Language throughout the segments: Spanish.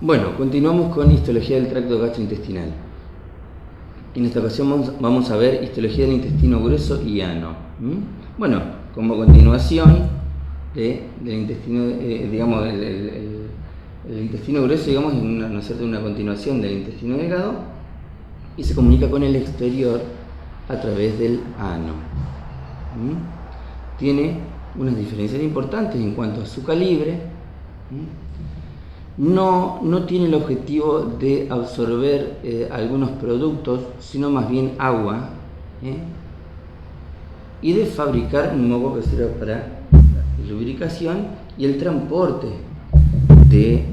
Bueno, continuamos con histología del tracto gastrointestinal. En esta ocasión vamos a ver histología del intestino grueso y ano. Bueno, como continuación del intestino, digamos, el intestino grueso, digamos, es una continuación del intestino delgado y se comunica con el exterior a través del ano. Tiene unas diferencias importantes en cuanto a su calibre. No tiene el objetivo de absorber algunos productos, sino más bien agua, y de fabricar un moco que sirva para la lubricación y el transporte de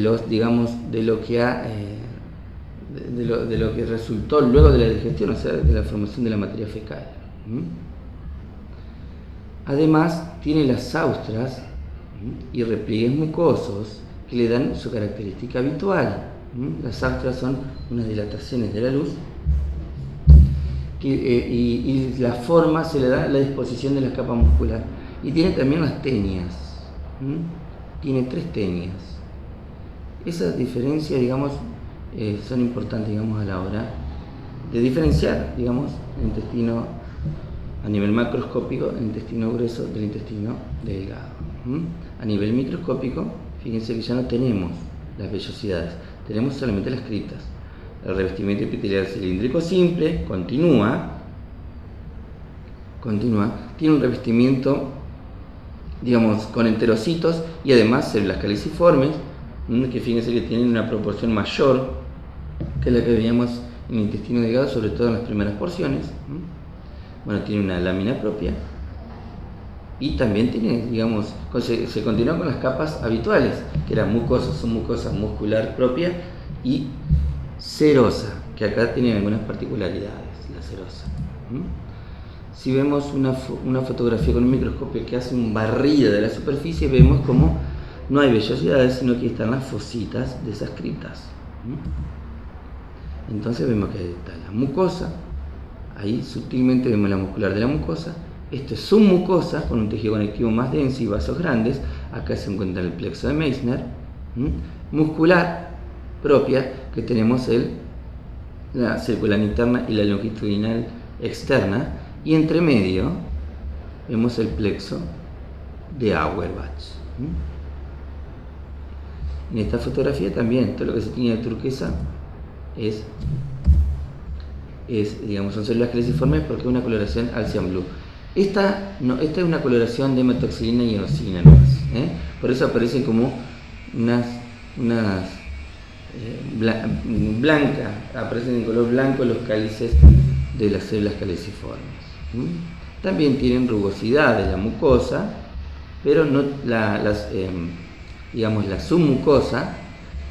lo que resultó luego de la digestión, o sea, de la formación de la materia fecal. Además, tiene las austras y repliegues mucosos que le dan su característica habitual. Las austras son unas dilataciones de la luz y la forma se le da la disposición de la capa muscular. Y tiene también las tenias. Tiene 3 tenias. Esas diferencias, digamos, son importantes, digamos, a la hora de diferenciar, digamos, el intestino a nivel macroscópico, el intestino grueso del intestino delgado. A nivel microscópico, fíjense que ya no tenemos las vellosidades, tenemos solamente las criptas. El revestimiento epitelial cilíndrico simple continúa, tiene un revestimiento, digamos, con enterocitos y además células caliciformes, que fíjense que tienen una proporción mayor que la que veíamos en el intestino delgado, sobre todo en las primeras porciones. Bueno, tiene una lámina propia y también tiene, digamos, se continúa con las capas habituales, que eran mucosa, submucosa, muscular propia y serosa, que acá tiene algunas particularidades, la serosa. Si vemos una fotografía con un microscopio que hace un barrido de la superficie, vemos como no hay vellosidades, sino que están las fositas de esas criptas. Entonces vemos que está la mucosa. Ahí sutilmente vemos la muscular de la mucosa. Esto es submucosa, con un tejido conectivo más denso y vasos grandes. Acá se encuentra el plexo de Meissner. Muscular propia, que tenemos la circular interna y la longitudinal externa. Y entre medio vemos el plexo de Auerbach. En esta fotografía también, todo lo que se tiene de turquesa digamos, son células caliciformes porque es una coloración Alcian Blue. Esta es una coloración de metoxilina y eosina nomás, por eso aparecen como unas blancas, aparecen en color blanco los cálices de las células caliciformes. También tienen rugosidad de la mucosa, pero no digamos la submucosa,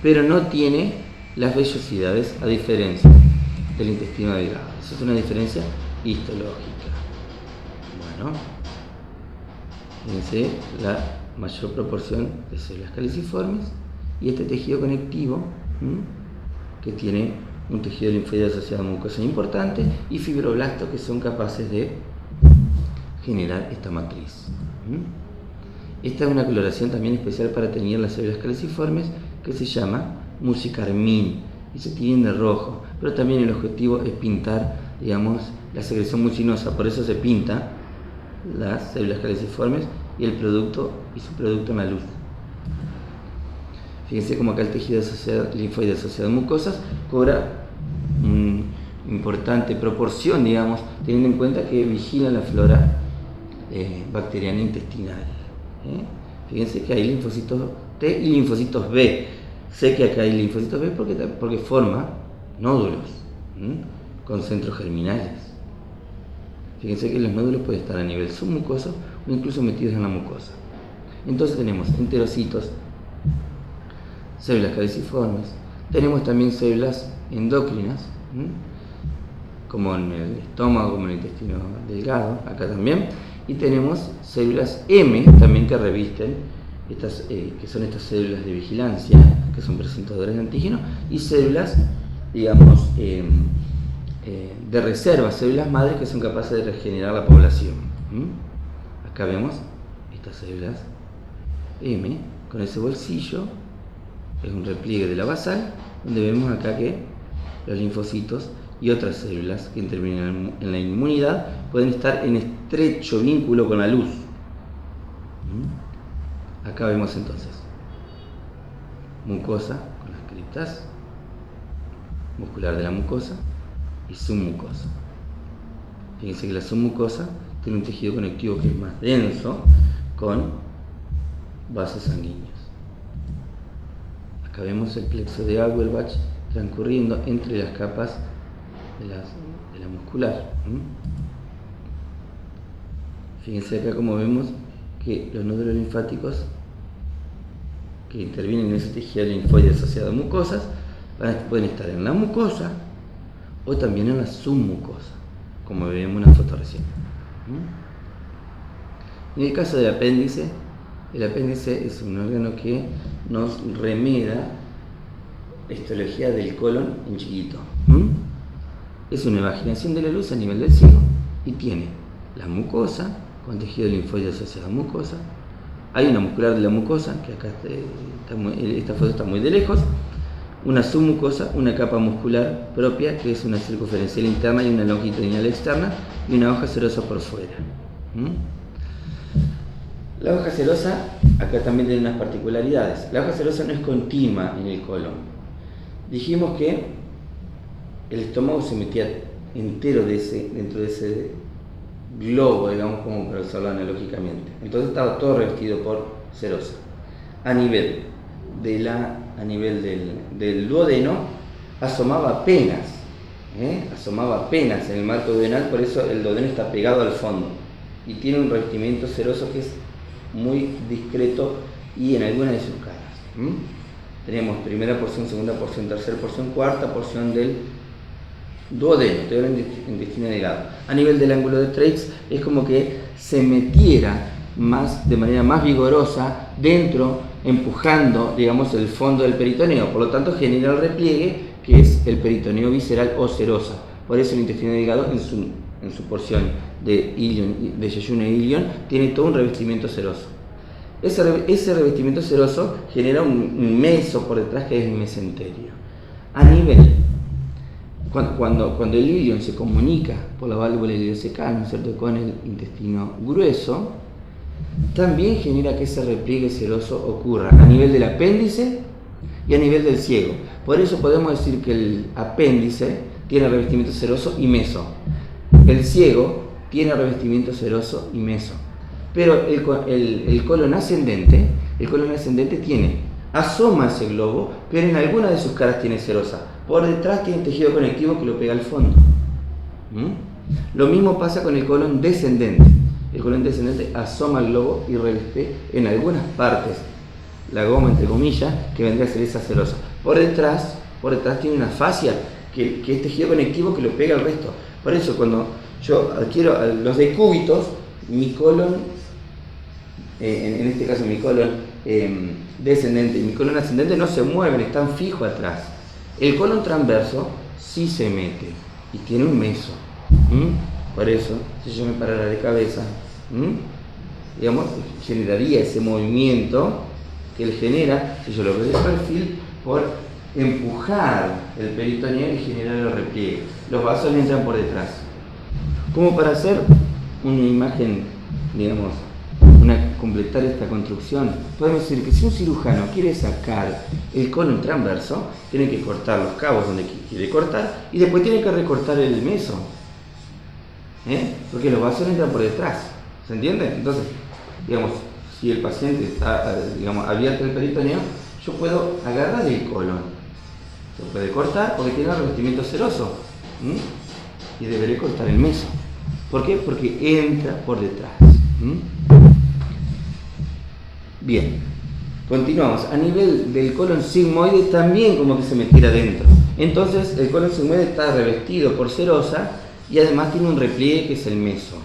pero no tiene las vellosidades, a diferencia del intestino delgado. Esa es una diferencia histológica. Bueno, fíjense la mayor proporción de células caliciformes y este tejido conectivo, que tiene un tejido linfoide asociado a mucosa importante y fibroblastos que son capaces de generar esta matriz. Esta es una coloración también especial para teñir las células caliciformes que se llama musicarmín y se tiñen de rojo, pero también el objetivo es pintar, digamos, la secreción mucinosa, por eso se pinta las células caliciformes y su producto en la luz. Fíjense como acá el tejido linfoide asociado a mucosas cobra una importante proporción, digamos, teniendo en cuenta que vigila la flora bacteriana intestinal. Fíjense que hay linfocitos T y linfocitos B. Sé que acá hay linfocitos B porque forma nódulos con centros germinales. Fíjense que los nódulos pueden estar a nivel submucoso o incluso metidos en la mucosa. Entonces tenemos enterocitos, células caliciformes, tenemos también células endócrinas, como en el estómago, como en el intestino delgado, acá también, y tenemos células M también que revisten que son estas células de vigilancia, que son presentadores de antígenos, y células, digamos, de reserva, células madres que son capaces de regenerar la población. Acá vemos estas células M con ese bolsillo es un repliegue de la basal, donde vemos acá que los linfocitos y otras células que intervienen en la inmunidad pueden estar en estrecho vínculo con la luz. Acá vemos entonces mucosa con las criptas, muscular de la mucosa y submucosa. Fíjense que la submucosa tiene un tejido conectivo que es más denso con vasos sanguíneos. Acá vemos el plexo de Auerbach transcurriendo entre las capas de la muscular. Fíjense acá como vemos que los nódulos linfáticos que intervienen en ese tejido linfoide asociado a mucosas pueden estar en la mucosa o también en la submucosa, como vemos en la foto recién. En el caso del apéndice, el apéndice es un órgano que nos remeda la histología del colon en chiquito. Es una evaginación de la luz a nivel del ciego y tiene la mucosa con tejido linfoide asociado a mucosa. Hay una muscular de la mucosa, que acá esta foto está muy de lejos, una submucosa, una capa muscular propia, que es una circunferencial interna y una longitudinal externa, y una hoja serosa por fuera. La hoja serosa, acá también tiene unas particularidades. La hoja serosa no es continua en el colon. Dijimos que el estómago se metía entero dentro de ese globo, digamos, como para usarlo analógicamente. Entonces estaba todo revestido por serosa. A nivel del duodeno asomaba apenas en el marco duodenal, por eso el duodeno está pegado al fondo y tiene un revestimiento seroso que es muy discreto y en algunas de sus caras. Tenemos primera porción, segunda porción, tercera porción, cuarta porción del duodeno, te en intestino delgado. A nivel del ángulo de Treitz es como que se metiera de manera más vigorosa dentro, empujando, digamos, el fondo del peritoneo. Por lo tanto, genera el repliegue, que es el peritoneo visceral o serosa. Por eso el intestino delgado en su porción de yeyuno e ilion tiene todo un revestimiento seroso. Ese revestimiento seroso genera un meso por detrás, que es el mesenterio. A nivel, cuando el ilion se comunica por la válvula iliocecal, ¿no es cierto?, con el intestino grueso, también genera que ese repliegue seroso ocurra a nivel del apéndice y a nivel del ciego. Por eso podemos decir que el apéndice tiene revestimiento seroso y meso. El ciego tiene revestimiento seroso y meso. Pero el colon ascendente asoma ese globo, pero en alguna de sus caras tiene serosa. Por detrás tiene tejido conectivo que lo pega al fondo. Lo mismo pasa con el colon descendente. El colon descendente asoma el globo y reveste en algunas partes la goma, entre comillas, que vendría a ser esa serosa. Por detrás tiene una fascia que es tejido conectivo que lo pega al resto. Por eso cuando yo adquiero los decúbitos, mi colon, en este caso mi colon descendente y mi colon ascendente no se mueven, están fijos atrás. El colon transverso sí se mete y tiene un meso. Por eso, si yo me parara de cabeza, digamos, generaría ese movimiento que él genera, si yo lo veo de perfil, por empujar el peritoneo y generar el repliegue. Los vasos entran por detrás. Como para hacer una imagen, digamos, completar esta construcción, podemos decir que si un cirujano quiere sacar el colon transverso, tiene que cortar los cabos donde quiere cortar y después tiene que recortar el meso. Porque los vasos entran por detrás, ¿se entiende? Entonces, digamos, si el paciente está, digamos, abierto el peritoneo, yo puedo agarrar el colon, se puede cortar porque tiene un revestimiento seroso, y deberé cortar el meso. ¿Por qué? Porque entra por detrás. Bien, continuamos. A nivel del colon sigmoide también como que se metiera dentro. Entonces el colon sigmoide está revestido por serosa y además tiene un repliegue que es el meso.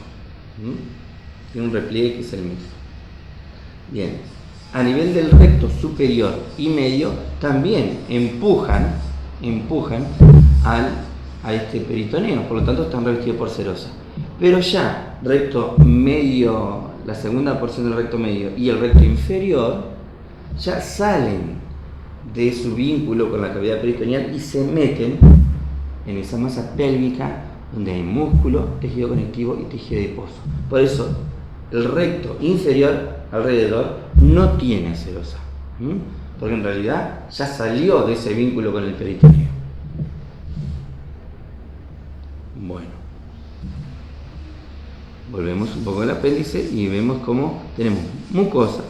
Tiene un repliegue que es el meso. Bien, a nivel del recto superior y medio también empujan a este peritoneo, por lo tanto están revestidos por serosa. Pero ya recto medio, la segunda porción del recto medio y el recto inferior ya salen de su vínculo con la cavidad peritoneal y se meten en esa masa pélvica donde hay músculo, tejido conectivo y tejido adiposo. Por eso el recto inferior alrededor no tiene serosa, porque en realidad ya salió de ese vínculo con el peritoneo. Bueno, volvemos un poco al apéndice y vemos cómo tenemos mucosa.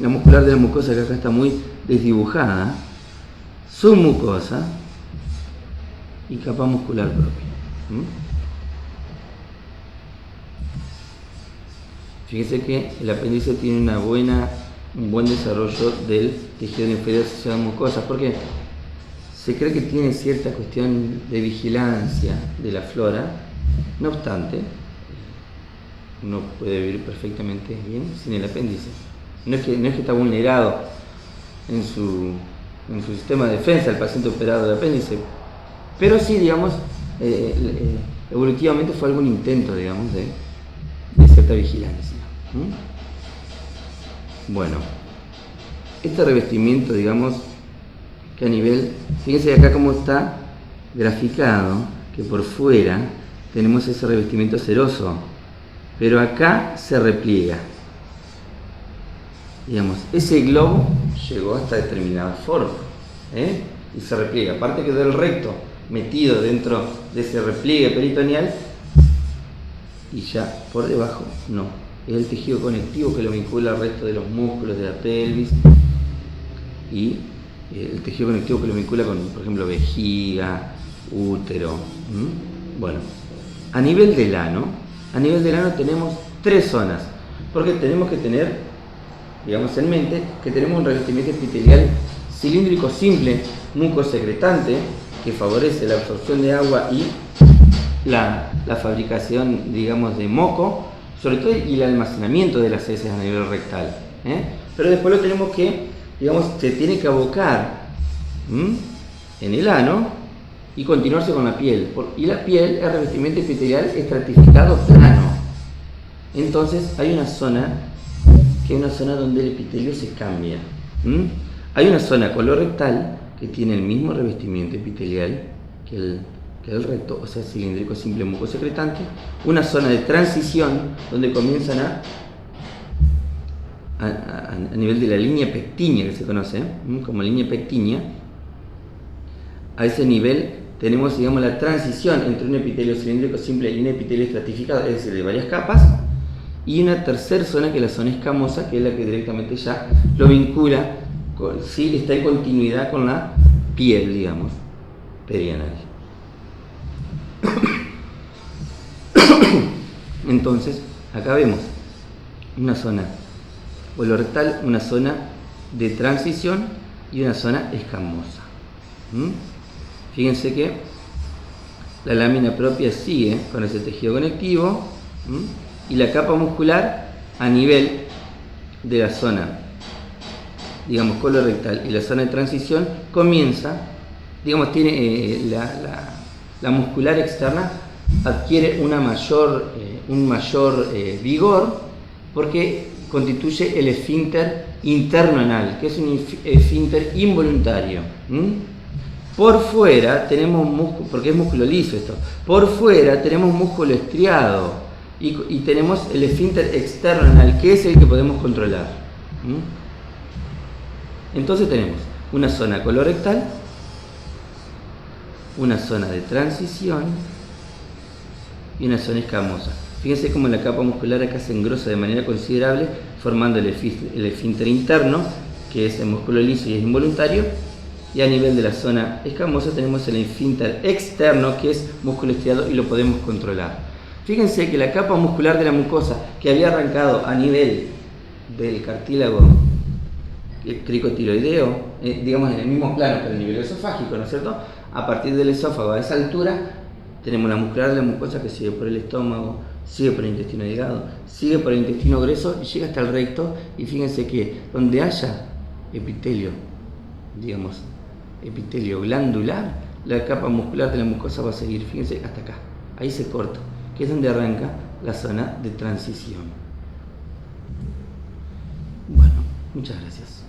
La muscular de la mucosa, que acá está muy desdibujada, submucosa y capa muscular propia. Fíjense que el apéndice tiene un buen desarrollo del tejido linfático asociado a mucosas, porque se cree que tiene cierta cuestión de vigilancia de la flora. No obstante, uno puede vivir perfectamente bien sin el apéndice. No es que está vulnerado en su sistema de defensa el paciente operado de apéndice, pero sí, digamos, evolutivamente fue algún intento, digamos, de cierta vigilancia. Bueno, este revestimiento, digamos, que a nivel, fíjense acá cómo está graficado, que por fuera tenemos ese revestimiento seroso, pero acá se repliega. Digamos, ese globo llegó hasta determinada forma, y se repliega. Aparte quedó el recto metido dentro de ese repliegue peritoneal y ya por debajo no. Es el tejido conectivo que lo vincula al resto de los músculos de la pelvis y el tejido conectivo que lo vincula con, por ejemplo, vejiga, útero. Bueno, a nivel del ano tenemos 3 zonas, porque tenemos que tener, digamos, en mente que tenemos un revestimiento epitelial cilíndrico simple, mucosecretante, que favorece la absorción de agua y la fabricación, digamos, de moco, sobre todo, y el almacenamiento de las heces a nivel rectal. Pero después lo tenemos que, digamos, se tiene que abocar en el ano y continuarse con la piel. Y la piel es revestimiento epitelial estratificado plano. Entonces hay una zona que es una zona donde el epitelio se cambia. Hay una zona colorectal que tiene el mismo revestimiento epitelial que el recto, o sea, cilíndrico simple mucosecretante. Una zona de transición donde comienzan a nivel de la línea pectínea, que se conoce como línea pectínea. A ese nivel tenemos, digamos, la transición entre un epitelio cilíndrico simple y un epitelio estratificado, es decir, de varias capas, y una tercera zona que es la zona escamosa, que es la que directamente ya lo vincula, ¿sí? Está en continuidad con la piel, digamos, perianal. Entonces, acá vemos una zona colorectal, una zona de transición y una zona escamosa. Fíjense que la lámina propia sigue con ese tejido conectivo y la capa muscular a nivel de la zona, digamos, colorectal y la zona de transición comienza, digamos, tiene la muscular externa adquiere un mayor vigor porque constituye el esfínter interno anal, que es un esfínter involuntario. Por fuera tenemos músculo, porque es músculo liso esto, por fuera tenemos músculo estriado y tenemos el esfínter externo anal, que es el que podemos controlar. Entonces tenemos una zona colorectal, una zona de transición y una zona escamosa. Fíjense cómo la capa muscular acá se engrosa de manera considerable, formando el esfínter interno, que es el músculo liso y es involuntario, y a nivel de la zona escamosa tenemos el esfínter externo, que es músculo estriado y lo podemos controlar. Fíjense que la capa muscular de la mucosa, que había arrancado a nivel del cartílago cricotiroideo, digamos en el mismo plano que el nivel esofágico, ¿no es cierto? A partir del esófago a esa altura tenemos la muscular de la mucosa que sigue por el estómago, sigue por el intestino delgado, sigue por el intestino grueso y llega hasta el recto. Y fíjense que donde haya epitelio, digamos, epitelio glandular, la capa muscular de la mucosa va a seguir, fíjense, hasta acá. Ahí se corta, que es donde arranca la zona de transición. Bueno, muchas gracias.